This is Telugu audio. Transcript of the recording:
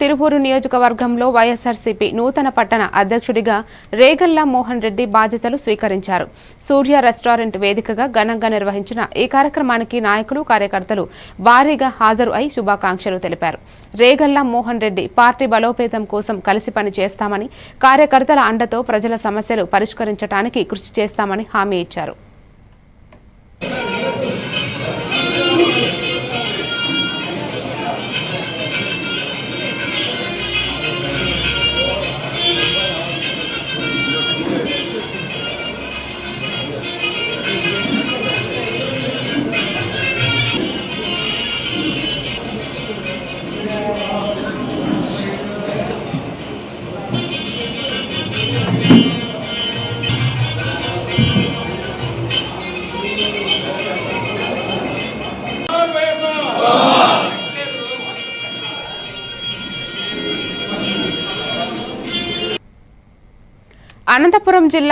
తిరుపూరు నియోజకవర్గంలో వైఎస్ఆర్సీపీ నూతన పట్టణ అధ్యక్షుడిగా రేగల్ల మోహన్ రెడ్డి బాధ్యతలు స్వీకరించారు. సూర్య రెస్టారెంట్ వేదికగా ఘనంగా నిర్వహించిన ఈ కార్యక్రమానికి నాయకులు, కార్యకర్తలు భారీగా హాజరు అయి శుభాకాంక్షలు తెలిపారు. రేగల్ల మోహన్ రెడ్డి పార్టీ బలోపేతం కోసం కలిసి పని చేస్తామని, కార్యకర్తల అండతో ప్రజల సమస్యలు పరిష్కరించడానికి కృషి చేస్తామని హామీ ఇచ్చారు. అనంతపురం జిల్లా